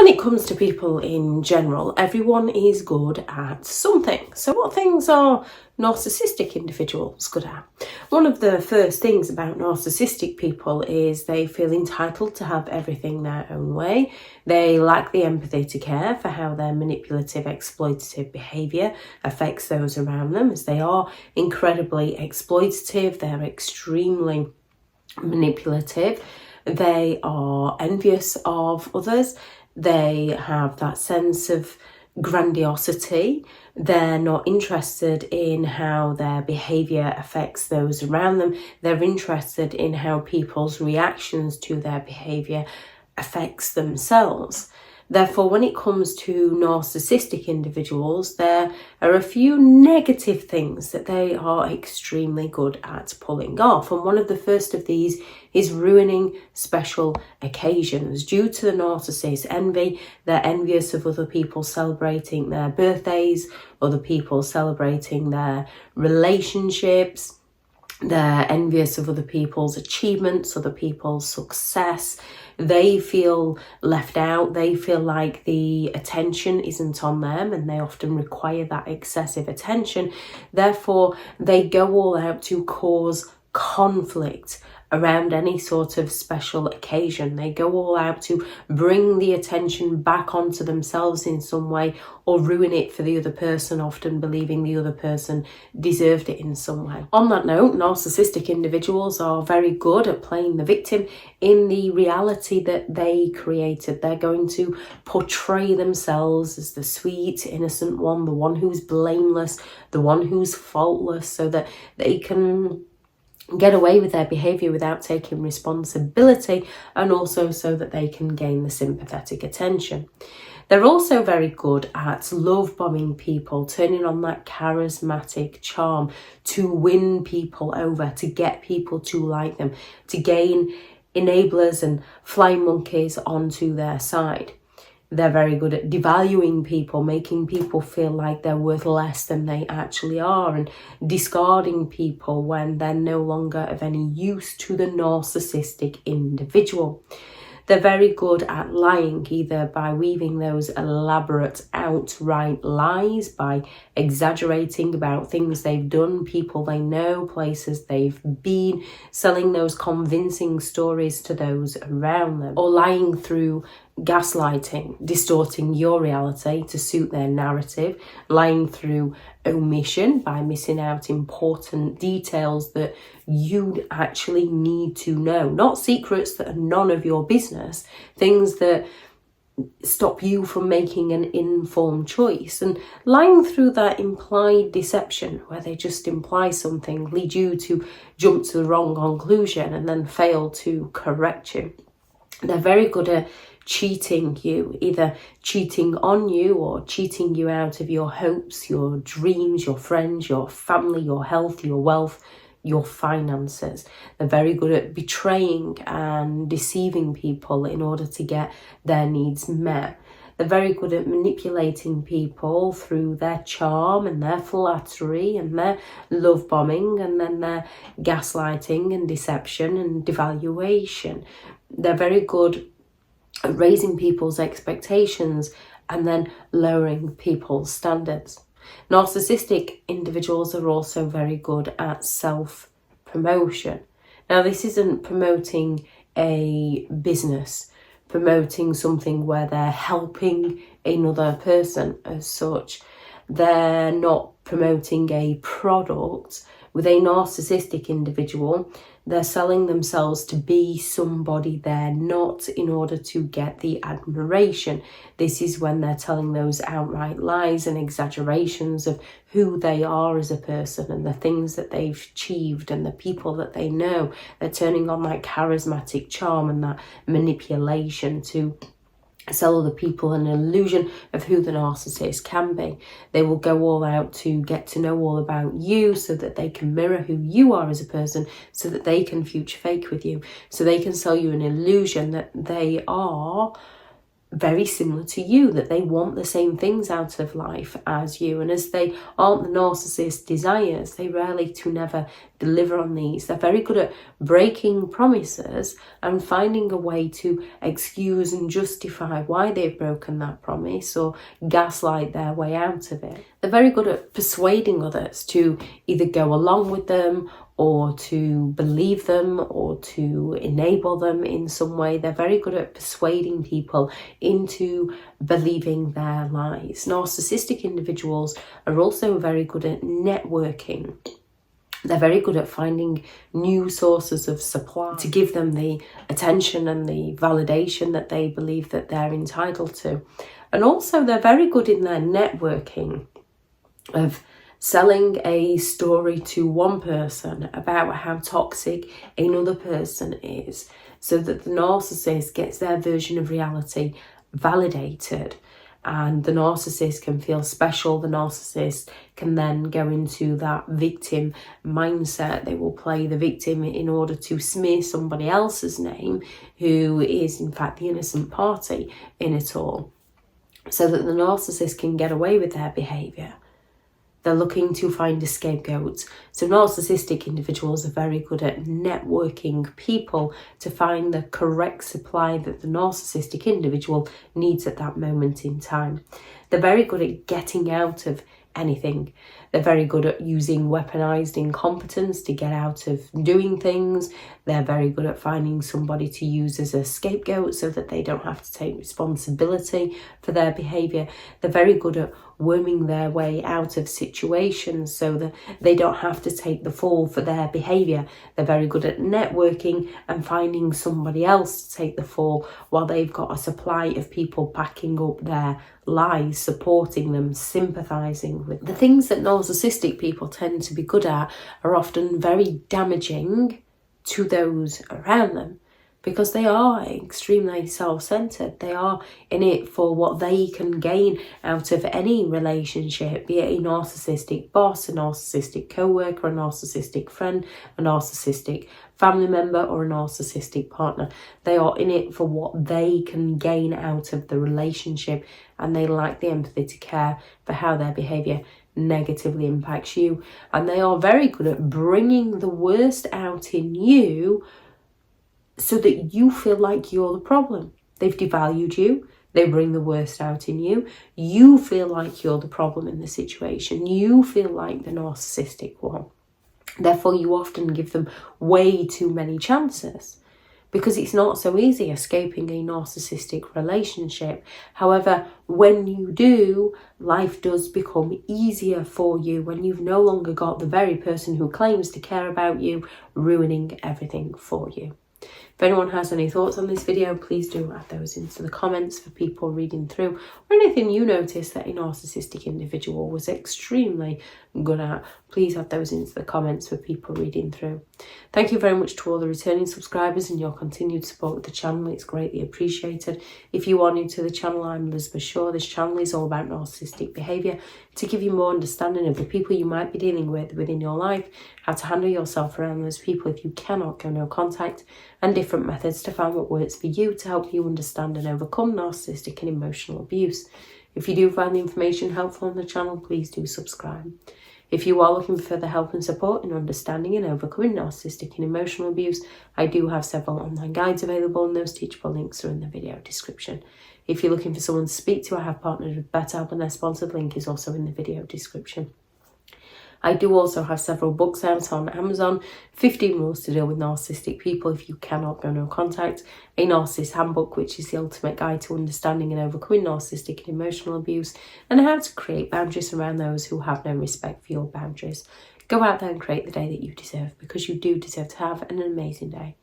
it comes to people in general, everyone is good at something. So what things are narcissistic individuals good at? One of the first things about narcissistic people is they feel entitled to have everything their own way. They lack the empathy to care for how their manipulative, exploitative behaviour affects those around them, as they are incredibly exploitative, they're extremely manipulative, they are envious of others. They have that sense of grandiosity. They're not interested in how their behaviour affects those around them. They're interested in how people's reactions to their behaviour affects themselves. Therefore, when it comes to narcissistic individuals, there are a few negative things that they are extremely good at pulling off. And one of the first of these is ruining special occasions. Due to the narcissist's envy, they're envious of other people celebrating their birthdays, other people celebrating their relationships. They're envious of other people's achievements, other people's success. They feel left out. They feel like the attention isn't on them, and they often require that excessive attention. Therefore, they go all out to cause conflict around any sort of special occasion. They go all out to bring the attention back onto themselves in some way, or ruin it for the other person, often believing the other person deserved it in some way. On that note, narcissistic individuals are very good at playing the victim in the reality that they created. They're going to portray themselves as the sweet, innocent one, the one who's blameless, the one who's faultless, so that they can get away with their behaviour without taking responsibility, and also so that they can gain the sympathetic attention. They're also very good at love bombing people, turning on that charismatic charm to win people over, to get people to like them, to gain enablers and flying monkeys onto their side. They're very good at devaluing people, making people feel like they're worth less than they actually are, and discarding people when they're no longer of any use to the narcissistic individual. They're very good at lying, either by weaving those elaborate outright lies, by exaggerating about things they've done, people they know, places they've been, selling those convincing stories to those around them, or lying through gaslighting, distorting your reality to suit their narrative, lying through omission by missing out important details that you actually need to know, not secrets that are none of your business, things that stop you from making an informed choice, and lying through that implied deception where they just imply something, lead you to jump to the wrong conclusion and then fail to correct you. They're very good at cheating you, either cheating on you or cheating you out of your hopes, your dreams, your friends, your family, your health, your wealth, your finances. They're very good at betraying and deceiving people in order to get their needs met. They're very good at manipulating people through their charm and their flattery and their love bombing, and then their gaslighting and deception and devaluation. They're very good at raising people's expectations and then lowering people's standards. Narcissistic individuals are also very good at self-promotion. Now, this isn't promoting a business, promoting something where they're helping another person as such. They're not promoting a product. With a narcissistic individual, they're selling themselves to be somebody they're not in order to get the admiration. This is when they're telling those outright lies and exaggerations of who they are as a person and the things that they've achieved and the people that they know. They're turning on that charismatic charm and that manipulation to sell other people an illusion of who the narcissist can be. They will go all out to get to know all about you so that they can mirror who you are as a person, so that they can future fake with you, so they can sell you an illusion that they are very similar to you, that they want the same things out of life as you, and as they aren't the narcissist desires, they rarely to never deliver on these. They're very good at breaking promises and finding a way to excuse and justify why they've broken that promise or gaslight their way out of it. They're very good at persuading others to either go along with them or to believe them or to enable them in some way. They're very good at persuading people into believing their lies. Narcissistic individuals are also very good at networking. They're very good at finding new sources of supply to give them the attention and the validation that they believe that they're entitled to. And also they're very good in their networking of selling a story to one person about how toxic another person is, so that the narcissist gets their version of reality validated, and the narcissist can feel special. The narcissist can then go into that victim mindset. They will play the victim in order to smear somebody else's name, who is in fact the innocent party in it all, so that the narcissist can get away with their behaviour. They're looking to find a scapegoat. So narcissistic individuals are very good at networking people to find the correct supply that the narcissistic individual needs at that moment in time. They're very good at getting out of anything. They're very good at using weaponized incompetence to get out of doing things. They're very good at finding somebody to use as a scapegoat so that they don't have to take responsibility for their behaviour. They're very good at worming their way out of situations so that they don't have to take the fall for their behaviour. They're very good at networking and finding somebody else to take the fall while they've got a supply of people backing up their lies, supporting them, sympathising with them. The things that narcissistic people tend to be good at are often very damaging to those around them, because they are extremely self-centered. They are in it for what they can gain out of any relationship, be it a narcissistic boss, a narcissistic co-worker, a narcissistic friend, a narcissistic family member, or a narcissistic partner. They are in it for what they can gain out of the relationship, and they lack the empathy to care for how their behaviour negatively impacts you. And they are very good at bringing the worst out in you so that you feel like you're the problem. They've devalued you. They bring the worst out in you. You feel like you're the problem in the situation. You feel like the narcissistic one. Therefore, you often give them way too many chances, because it's not so easy escaping a narcissistic relationship. However, when you do, life does become easier for you when you've no longer got the very person who claims to care about you ruining everything for you. If anyone has any thoughts on this video, please do add those into the comments for people reading through, or anything you noticed that a narcissistic individual was extremely good at. Please add those into the comments for people reading through. Thank you very much to all the returning subscribers and your continued support with the channel. It's greatly appreciated. If you are new to the channel, I'm Elizabeth Shaw. This channel is all about narcissistic behaviour, to give you more understanding of the people you might be dealing with within your life, how to handle yourself around those people if you cannot go no contact, and different methods to find what works for you to help you understand and overcome narcissistic and emotional abuse. If you do find the information helpful on the channel, please do subscribe. If you are looking for further help and support in understanding and overcoming narcissistic and emotional abuse, I do have several online guides available, and those teachable links are in the video description. If you're looking for someone to speak to, I have partnered with BetterHelp, and their sponsored link is also in the video description. I do also have several books out on Amazon: 15 Rules to Deal with Narcissistic People If You Cannot Go No Contact, a Narcissists Handbook, which is the ultimate guide to understanding and overcoming narcissistic and emotional abuse, and how to create boundaries around those who have no respect for your boundaries. Go out there and create the day that you deserve, because you do deserve to have an amazing day.